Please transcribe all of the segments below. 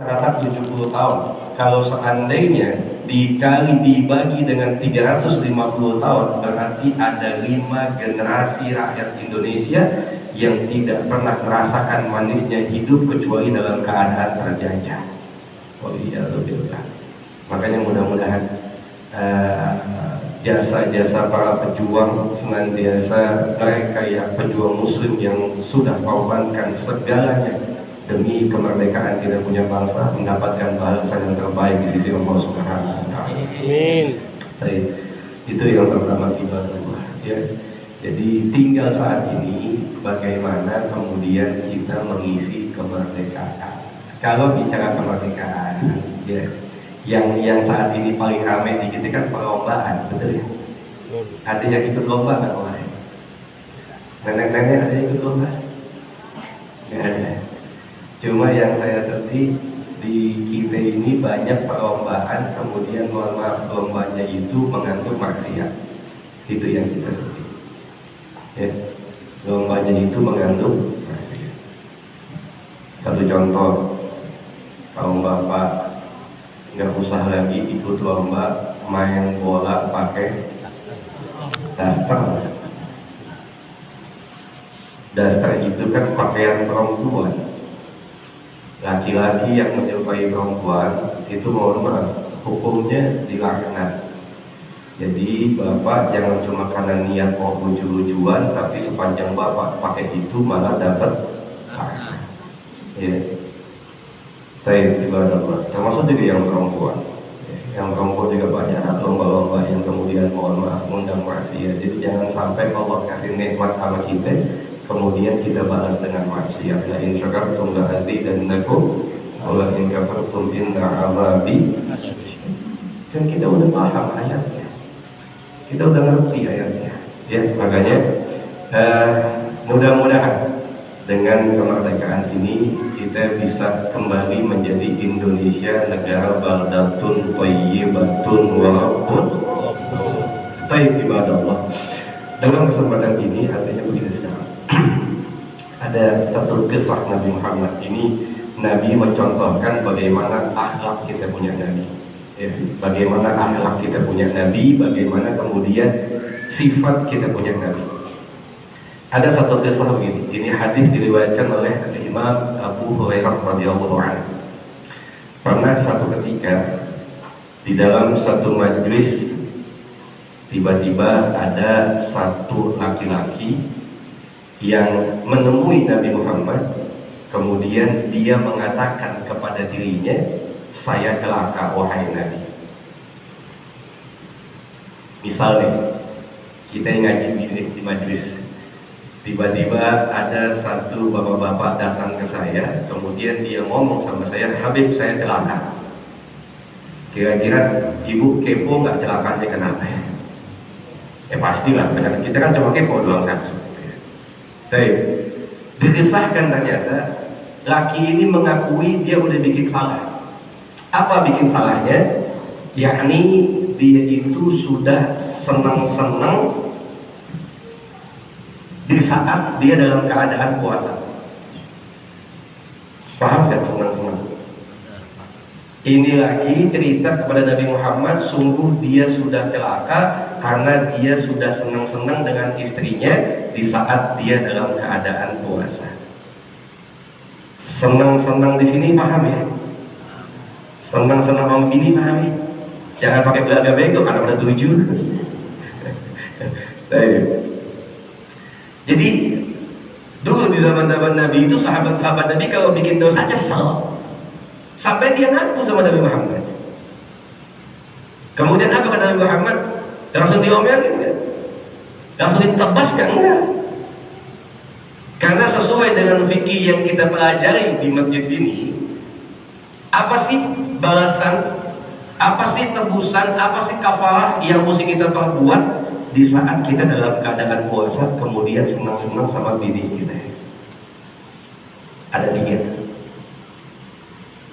rata 70 tahun. Kalau seandainya dibagi dengan 350 tahun, berarti ada 5 generasi rakyat Indonesia yang tidak pernah merasakan manisnya hidup kecuali dalam keadaan terjajah. Oh iya, lebih. Makanya mudah-mudahan jasa-jasa para pejuang senantiasa, mereka yang pejuang muslim yang sudah mengorbankan segalanya demi kemerdekaan kita punya bangsa, mendapatkan balasan yang terbaik di sisi Allah Subhanahu wa Ta'ala. Amin. Itu yang pertama tiba-tiba ya. Jadi tinggal saat ini bagaimana kemudian kita mengisi kemerdekaan. Kalau bicara kemerdekaan ya, yang saat ini paling ramai di kita kan perlombaan, betul ya? Ada yang ikut lomba kan kemarin? Nenek-nenek ada yang ikut lomba? Nggak ada. Cuma yang saya sedih di kita ini banyak perlombaan, kemudian lombanya itu mengandung maksiat. Itu yang kita sedih. Ya, lombanya itu mengandung maksiat. Satu contoh, kalau bapak nggak usah lagi ikut lomba main bola pakai daster. Daster itu kan pakaian perempuan. Laki-laki yang menyerupai perempuan itu mohon maaf, hukumnya dilaknat. Jadi bapak jangan cuma karena niat mau lucu-lucuan, tapi sepanjang bapak pakai itu malah dapat laknat. Ya. Saya juga dapat, termasuk juga yang perempuan. Yang perempuan juga banyak lomba-lomba yang kemudian mohon maaf mengundang maksiat. Jadi jangan sampai Allah kasih nikmat sama kita, kemudian kita balas dengan maksiat. La in syakartum la azidannakum wa la in kafartum inna 'adzabi. Kan kita udah paham ayatnya, kita udah ngerti ayatnya. Ya, makanya mudah-mudahan dengan kemerdekaan ini kita bisa kembali menjadi Indonesia, negara baldatun thayyibatun walaupun tayyib ibadallah. Dalam kesempatan ini artinya begini sekarang. Ada satu kisah Nabi Muhammad ini. Nabi mencontohkan bagaimana akhlak kita punya Nabi ya, bagaimana akhlak kita punya Nabi, bagaimana kemudian sifat kita punya Nabi. Ada satu kisah begini. Ini hadis diriwayatkan oleh Imam Abu Hurairah radhiyallahu anhu. Pernah satu ketika di dalam satu majlis, tiba-tiba ada satu laki-laki yang menemui Nabi Muhammad, kemudian dia mengatakan kepada dirinya, saya celaka wahai Nabi. Misalnya kita yang ngaji di majlis, tiba-tiba ada satu bapak-bapak datang ke saya, kemudian dia ngomong sama saya, Habib saya celaka. Kira-kira ibu kepo nggak celakanya kenapa ya? Ya pastilah, penyakit kita kan cuma kepo doang satu. Baik, dikisahkan ternyata laki ini mengakui dia udah bikin salah. Apa bikin salahnya? Yakni dia itu sudah senang-senang di saat dia dalam keadaan puasa. Paham kan senang-senang? Ini lagi cerita kepada Nabi Muhammad, sungguh dia sudah celaka karena dia sudah senang-senang dengan istrinya di saat dia dalam keadaan puasa. Senang-senang di sini paham ya? Senang-senang om ini paham ya? Jangan pakai belaga bego karena udah 7. Jadi dulu di zaman-zaman Nabi itu sahabat-sahabat Nabi kalau bikin dosa nyesel sampai dia ngaku sama Nabi Muhammad. Kemudian apa kata Nabi Muhammad? Langsung diomelin enggak? Langsung ditebaskan enggak? Karena sesuai dengan fikih yang kita pelajari di masjid ini, apa sih balasan, apa sih tebusan, apa sih kafalah yang mesti kita perbuat di saat kita dalam keadaan puasa kemudian senang-senang sama bini kita? Ada 3.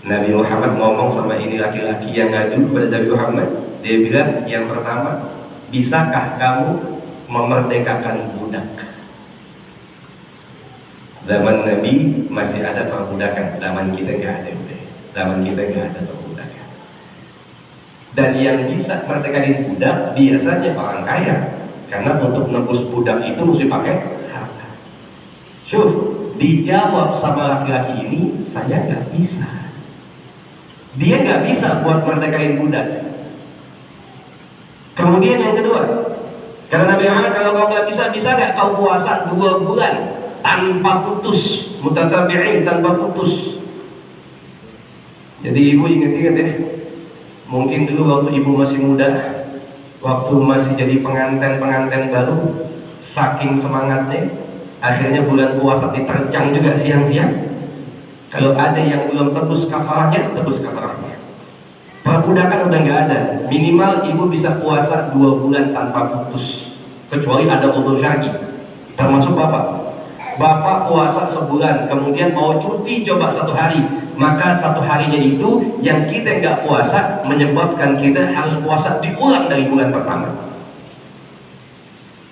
Nabi Muhammad ngomong sama ini laki-laki yang ngadu kepada Nabi Muhammad. Dia bilang, yang pertama, bisakah kamu memerdekakan budak? Zaman Nabi masih ada perbudakan, zaman kita nggak ada udah. Zaman kita nggak ada perbudakan. Dan yang bisa merdekain budak biasanya orang kaya, karena untuk nebus budak itu mesti pakai harta. Syuf, dijawab sama laki-laki ini, saya nggak bisa. Dia nggak bisa buat merdekain budak. Kemudian yang kedua, karena Nabi Muhammad, kalau kau nggak bisa nggak kau puasa 2 bulan tanpa putus, mutatabi'in, tanpa putus. Jadi ibu ingat-ingat ya, mungkin dulu waktu ibu masih muda, waktu masih jadi pengantin baru, saking semangatnya, akhirnya bulan puasa diterjang juga siang-siang. Kalau ada yang belum tebus kafarahnya, tebus kafarahnya. Perbudakan udah nggak ada. Minimal ibu bisa puasa 2 bulan tanpa putus, kecuali ada udzur syar'i. Termasuk bapak. Bapak puasa sebulan, kemudian mau cuti coba 1 hari, maka 1 harinya itu yang kita nggak puasa menyebabkan kita harus puasa diulang dari bulan pertama.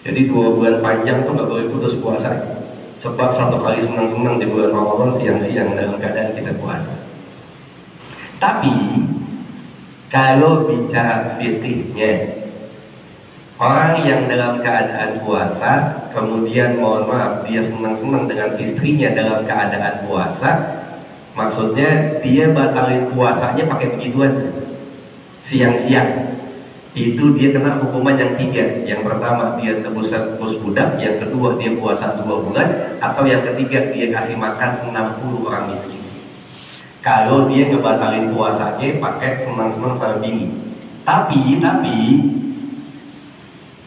Jadi 2 bulan panjang tuh nggak boleh putus puasa. Sebab 1 kali senang-senang di bulan Ramadan siang-siang dalam keadaan kita puasa. Tapi kalau bicara fikihnya, orang yang dalam keadaan puasa, kemudian mohon maaf dia senang-senang dengan istrinya dalam keadaan puasa, maksudnya dia batalin puasanya pakai begituan, siang-siang. Itu dia kena hukuman yang 3. Yang pertama dia tebus budak, yang kedua dia puasa 2 bulan, atau yang ketiga dia kasih makan 60 orang miskin. Kalau dia ngebatalin puasanya pakai senang-senang sama bini. Tapi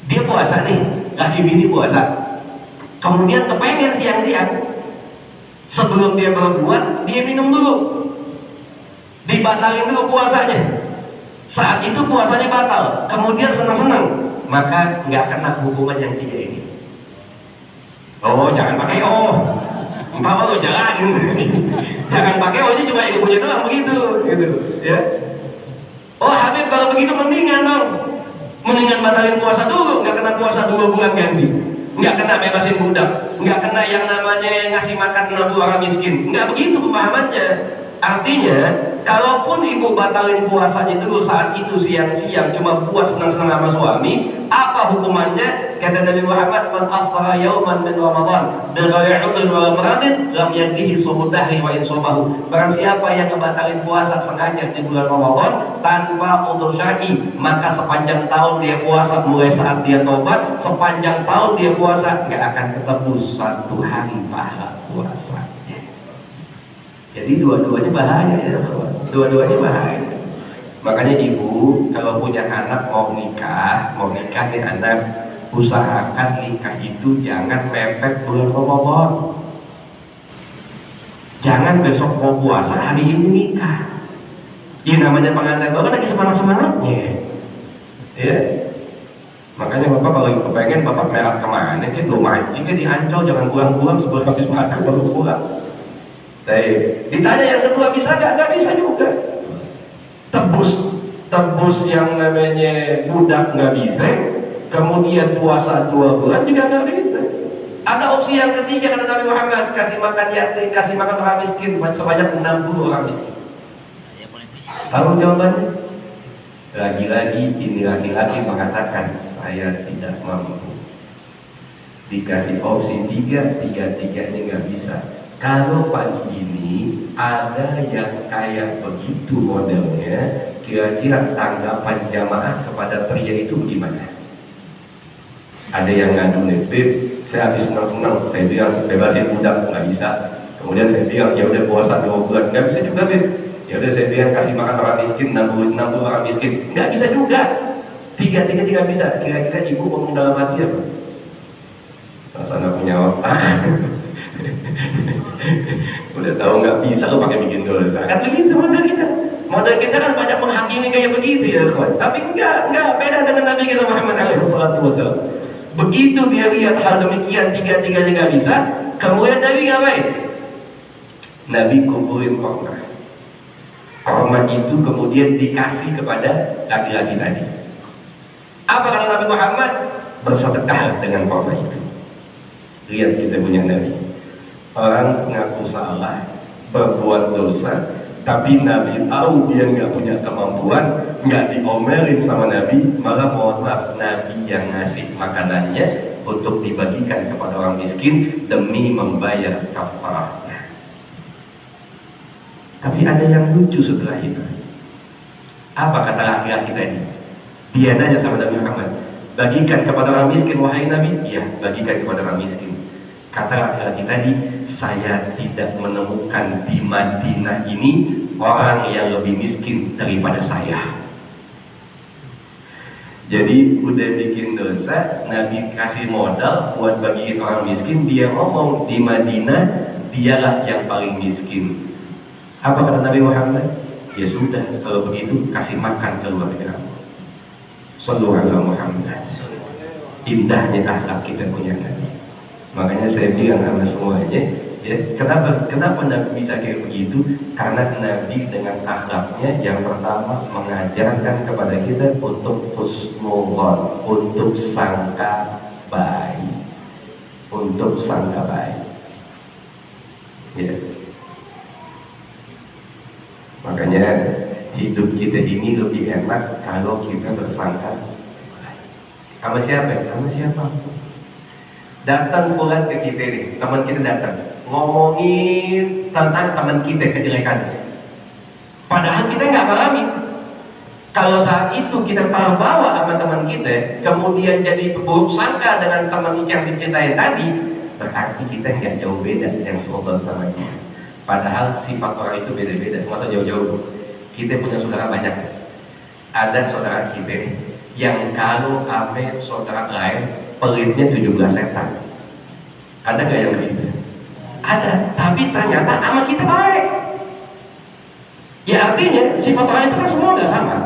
dia puasa nih, laki bini puasa, kemudian kepengen siang-siang, sebelum dia berbuat dia minum dulu, dibatalin dulu puasanya. Saat itu puasanya batal, kemudian senang-senang, maka nggak kena hukuman yang 3 ini. Oh, jangan pakai jangan. Jangan pakai ini cuma ibunya doang begitu, gitu, ya. Oh, Habib, kalau begitu mendingan batalin puasa dulu, nggak kena puasa 2 bulan ganti, nggak kena bebasin budak, nggak kena yang namanya ngasih makan 60 orang miskin, nggak begitu pemahamannya. Artinya, kalaupun ibu batalin puasanya dulu saat itu siang-siang, cuma puas senang-senang sama suami, apa hukumannya? Kata Nabi Muhammad, "Man afṭara yawman min Ramadan bighayri 'udhrin wa maradin, lam yakfihi shaum dahri wa in shamahu." Barang siapa yang ngebatalin puasa sengaja di bulan Ramadan tanpa udzur syar'i, maka sepanjang tahun dia puasa, mulai saat dia tobat, sepanjang tahun dia puasa, nggak akan ketebus 1 hari pahala puasa. Jadi dua-duanya bahaya ya, dua-duanya bahaya. Makanya ibu kalau punya anak mau nikah nih anak, usahakan nikah itu jangan mepet bulan Ramadan. Jangan besok mau puasa hari ini nikah. Ya namanya pengantin baru lagi semangat-semangatnya, ya. Makanya bapak kalau kepengen bapak merah kemana? Kita lo mancing di Ancol, jangan pulang-pulang sebelum habis makan baru pulang. Ditanya yang kedua bisa nggak bisa juga. Tebus yang namanya budak nggak bisa, kemudian puasa 2 bulan juga nggak bisa. Ada opsi yang ketiga, kata Nabi Muhammad, kasih makan yatim, kasih makan orang miskin sebanyak 60 orang miskin. Tahu jawabannya? Lagi-lagi ini laki-laki mengatakan saya tidak mampu. Dikasih opsi 3, tiga-tiganya nggak bisa. Kalau pagi ini ada yang kayak begitu modelnya, kira-kira tanggapan jamaah kepada pria itu gimana? Ada yang ngadu nih, Beb, saya habis senang-senang, saya bilang bebasin budak, nggak bisa. Kemudian saya bilang ya udah puasa 2 bulan, nggak bisa juga, Beb. Ya udah saya bilang kasih makan orang miskin, 60 orang miskin, nggak bisa juga. Tiga-tiga tidak bisa. Kira-kira ibu ngomong dalam hati apa? Rasanya punya otak. Udah tahu nggak bisa lo pakai bikin dosa, kan begitu model kita kan banyak menghakimi kayak begitu ya kawan. Tapi enggak beda dengan Nabi kita Muhammad SAW. Begitu dia lihat hal demikian tiga-tiganya nggak bisa, kemudian Nabi ngapain? Nabi kumpulin korma itu kemudian dikasih kepada laki-laki tadi. Apa kata Nabi Muhammad? Bersedekah dengan korma itu. Lihat kita punya Nabi. Orang ngaku salah, berbuat dosa, Tapi Nabi tahu dia nggak punya kemampuan, nggak diomelin sama Nabi, malah mohon maaf Nabi yang ngasih makanannya untuk dibagikan kepada orang miskin demi membayar kafarahnya. Tapi ada yang lucu setelah itu. Apa kata laki-laki tadi? Dia nanya sama Nabi Muhammad, bagikan kepada orang miskin wahai Nabi? Iya, bagikan kepada orang miskin. Kata laki-laki tadi, saya tidak menemukan di Madinah ini orang yang lebih miskin daripada saya. Jadi udah bikin dosa, Nabi kasih modal buat bagiin orang miskin, dia ngomong di Madinah dialah yang paling miskin. Apa kata Nabi Muhammad? Ya sudah, kalau begitu kasih makan keluarga. Sallallahu alaihi Muhammad. Indahnya akhlak kita punya Nabi. Makanya saya bilang sama semuanya, ya, kenapa Nabi bisa kayak begitu? Karena Nabi dengan akhlaknya yang pertama mengajarkan kepada kita untuk husnuzon, untuk sangka baik, untuk sangka baik. Ya. Makanya hidup kita ini lebih enak kalau kita bersangka sama siapa? Sama siapa? Datang pulang ke kita nih, teman kita datang ngomongin tentang teman kita kejelekannya, padahal kita nggak alami. Kalau saat itu kita bawa sama teman kita, kemudian jadi buruk sangka dengan teman yang diceritain tadi, berarti kita nggak jauh beda yang seobat sama dia. Padahal sifat orang itu beda-beda, masa jauh-jauh. Kita punya saudara banyak. Ada saudara kita yang kalau ame saudara lain pelitnya 17 setan. Ada gak yang begitu? Ada, tapi ternyata sama kita baik. Ya artinya sifat orang itu kan semua gak sama.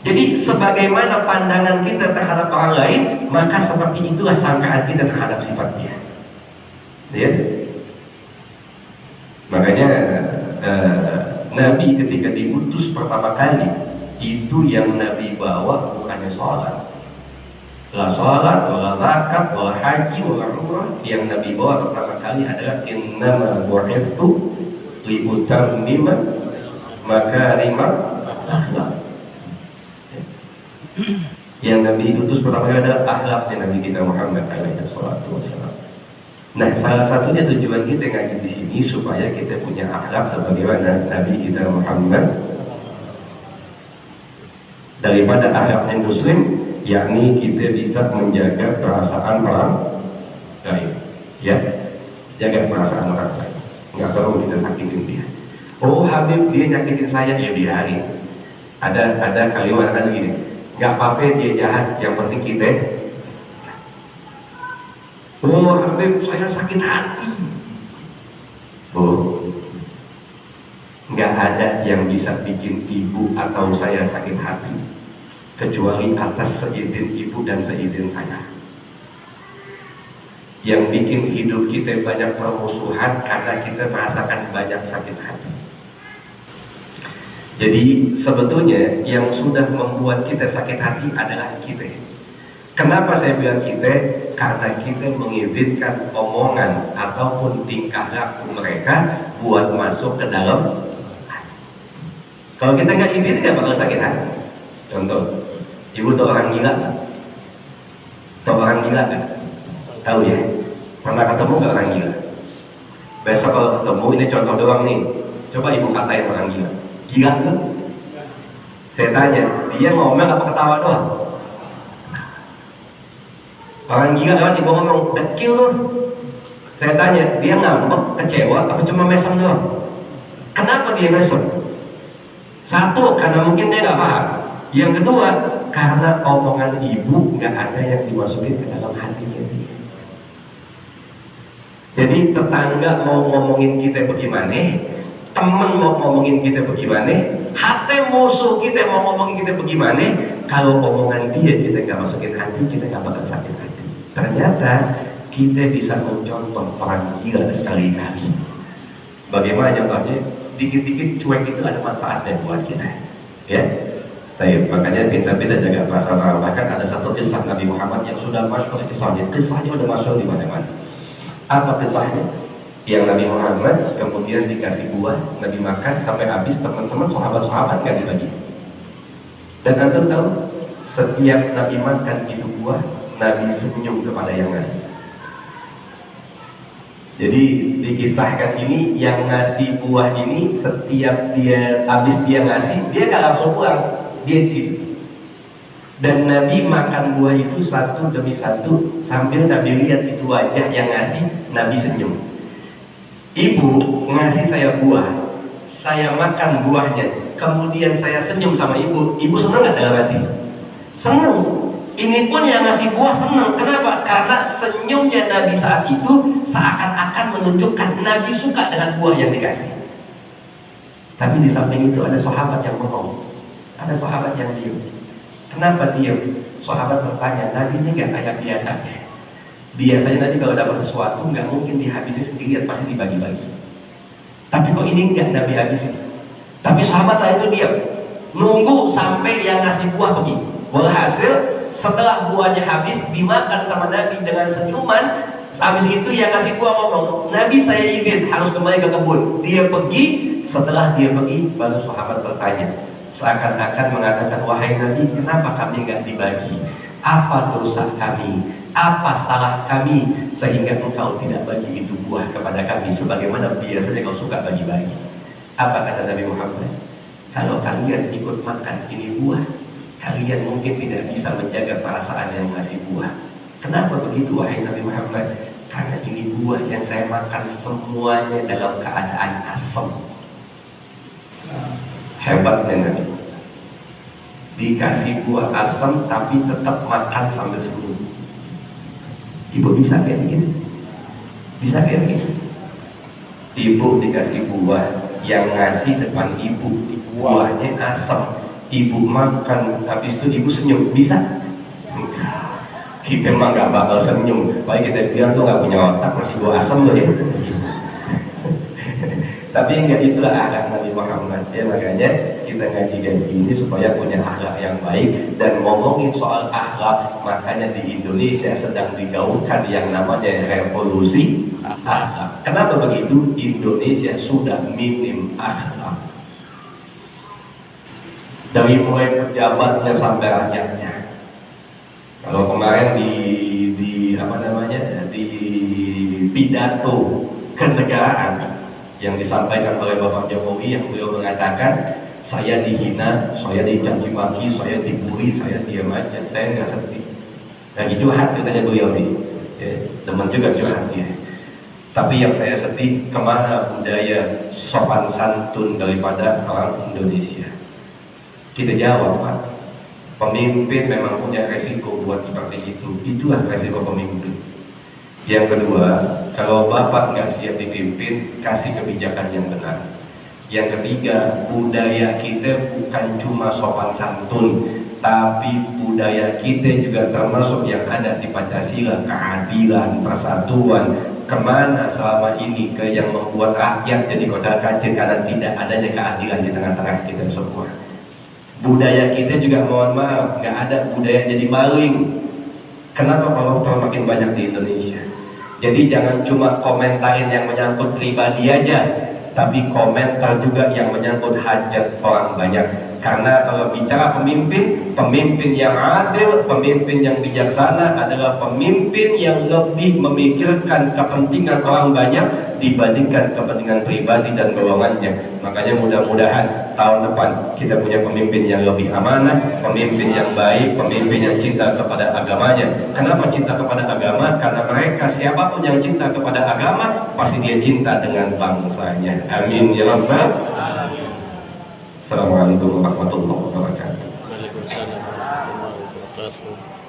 Jadi sebagaimana pandangan kita terhadap orang lain, maka seperti itulah sangkaan kita terhadap sifat dia. Ya? Makanya Nabi ketika diutus pertama kali, itu yang Nabi bawa bukannya sholat, la sholat, la zakat, la haji, la umrah. Yang Nabi bawa pertama kali adalah innama bu'ithu li utammima makarimal akhlaq. Yang Nabi utus pertama kali adalah akhlaknya Nabi kita Muhammad alaihi wasallam. Nah, salah satunya tujuan kita ngaji di sini supaya kita punya akhlak sebagaimana Nabi kita Muhammad. Daripada akhlaknya Muslim, yakni kita bisa menjaga perasaan orang lain, ya, jaga perasaan orang lain. Nggak perlu kita sakitin dia. Oh Habib dia nyakitin saya, ya biarin. Ada kalimat kan gini, nggak apa-apa dia jahat, yang penting kita. Oh Habib saya sakit hati. Oh, nggak ada yang bisa bikin ibu atau saya sakit hati kecuali atas seizin ibu dan seizin saya. Yang bikin hidup kita banyak permusuhan karena kita merasakan banyak sakit hati. Jadi sebetulnya yang sudah membuat kita sakit hati adalah kita. Kenapa saya bilang kita? Karena kita mengizinkan omongan ataupun tingkah laku mereka buat masuk ke dalam hati. Kalau kita nggak izin, nggak bakal sakit hati. Contoh, ibu tuh orang gila kan? Tahu orang gila kan? Tahu ya? Pernah ketemu nggak orang gila? Besok kalau ketemu, ini contoh doang nih. Coba ibu katain orang gila. Gila kan? Saya tanya, dia ngomel apa ketawa doang? Orang gila lewat ibu ngomong, dekil loh. Saya tanya, dia ngambek, kecewa, apa cuma mesem doang? Kenapa dia mesem? Satu, karena mungkin dia nggak paham. Yang kedua, karena omongan ibu nggak ada yang dimasukin ke dalam hatinya dia. Jadi tetangga mau ngomongin kita bagaimana, temen mau ngomongin kita bagaimana, hati musuh kita mau ngomongin kita bagaimana, kalau omongan dia kita nggak masukin hati, kita nggak bakal sakit hati. Ternyata kita bisa mencontoh orang gila sekali-kali. Bagaimana contohnya? Sedikit-sedikit cuek itu ada manfaatnya buat kita, ya. Makanya pintar-pintar jaga perasaan orang. Bahkan ada satu kisah Nabi Muhammad yang sudah masyhur kisahnya udah masyhur di mana-mana. Apa kisahnya? yang Nabi Muhammad kemudian dikasih buah, Nabi makan sampai habis, teman-teman sahabat-sahabat nggak dibagi. Dan antum tahu, setiap Nabi makan itu buah, Nabi senyum kepada yang ngasih. Jadi dikisahkan ini, yang ngasih buah ini setiap dia habis dia ngasih, dia nggak langsung pulang, dia cium. Dan Nabi makan buah itu satu demi satu sambil Nabi lihat itu wajah yang ngasih, Nabi senyum. Ibu ngasih saya buah, saya makan buahnya, kemudian saya senyum sama ibu. Ibu senang nggak dalam hati? Senang. Ini pun yang ngasih buah senang. Kenapa? Karena senyumnya Nabi saat itu seakan-akan menunjukkan Nabi suka dengan buah yang dikasih. Tapi di samping itu ada sahabat yang bohong, ada sahabat yang diam. Kenapa diam? Sahabat bertanya, Nabi ini nggak kayak biasanya. Biasanya Nabi kalau dapat sesuatu nggak mungkin dihabisi sendirian, pasti dibagi-bagi. Tapi kok ini nggak Nabi habisi. Tapi sahabat saya itu diam, nunggu sampai yang ngasih buah pergi. Walhasil setelah buahnya habis dimakan sama Nabi dengan senyuman. Habis itu yang ngasih buah ngomong, Nabi saya izin harus kembali ke kebun. Dia pergi. Setelah dia pergi, baru sahabat bertanya, seakan-akan mengatakan, wahai Nabi, kenapa kami nggak dibagi? Apa dosa kami? Apa salah kami sehingga engkau tidak bagi itu buah kepada kami sebagaimana biasanya kau suka bagi-bagi? Apa kata Nabi Muhammad? Kalau kalian ikut makan ini buah, kalian mungkin tidak bisa menjaga perasaan yang ngasih buah. Kenapa begitu wahai Nabi Muhammad? Karena ini buah yang saya makan semuanya dalam keadaan asam. Hebatnya Nabi, dikasih buah asam tapi tetap makan sambil senyum. Ibu bisa kayak gini? Bisa kayak gini? Ibu dikasih buah, yang ngasih depan ibu, buahnya asam, ibu makan, habis itu ibu senyum, bisa? Enggak. Kita mah gak bakal senyum, baik kita bilang tuh gak punya otak, masih buah asam loh ya. Tapi enggak, itulah akhlak Nabi Muhammad ya. Makanya kita ngaji kayak gini supaya punya akhlak yang baik. Dan ngomongin soal akhlak, makanya di Indonesia sedang digaungkan yang namanya revolusi akhlak. Kenapa begitu? Indonesia sudah minim akhlak, dari mulai pejabatnya sampai rakyatnya. Kalau kemarin di pidato kenegaraan yang disampaikan oleh Bapak Jokowi, yang beliau mengatakan, saya dihina, saya dicaci maki, saya dibully, saya diam aja, saya nggak sedih. Dan itu curhat ceritanya beliau nih, ya, teman juga curhat dia. Tapi yang saya sedih, kemana budaya sopan santun daripada orang Indonesia? Kita jawab, Pak, pemimpin memang punya resiko buat seperti itu. Itulah resiko pemimpin. Yang kedua, kalau Bapak nggak siap dipimpin, kasih kebijakan yang benar. Yang ketiga, budaya kita bukan cuma sopan santun, tapi budaya kita juga termasuk yang ada di Pancasila, keadilan, persatuan. Kemana selama ini ke yang membuat rakyat jadi kocar-kacir karena tidak adanya keadilan di tengah-tengah kita semua. Budaya kita juga, mohon maaf, nggak ada budaya jadi maling. Kenapa koruptor makin banyak di Indonesia? Jadi jangan cuma komentarin yang menyangkut pribadi aja, tapi komentar juga yang menyangkut hajat orang banyak. Karena kalau bicara pemimpin, pemimpin yang adil, pemimpin yang bijaksana adalah pemimpin yang lebih memikirkan kepentingan orang banyak dibandingkan kepentingan pribadi dan golongannya. Makanya mudah-mudahan tahun depan kita punya pemimpin yang lebih amanah, pemimpin yang baik, pemimpin yang cinta kepada agamanya. Kenapa cinta kepada agama? Karena mereka, siapapun yang cinta kepada agama, pasti dia cinta dengan bangsanya. Amin ya Rabbal alamin. Assalamualaikum warahmatullahi wabarakatuh. Waalaikumsalam warahmatullahi wabarakatuh.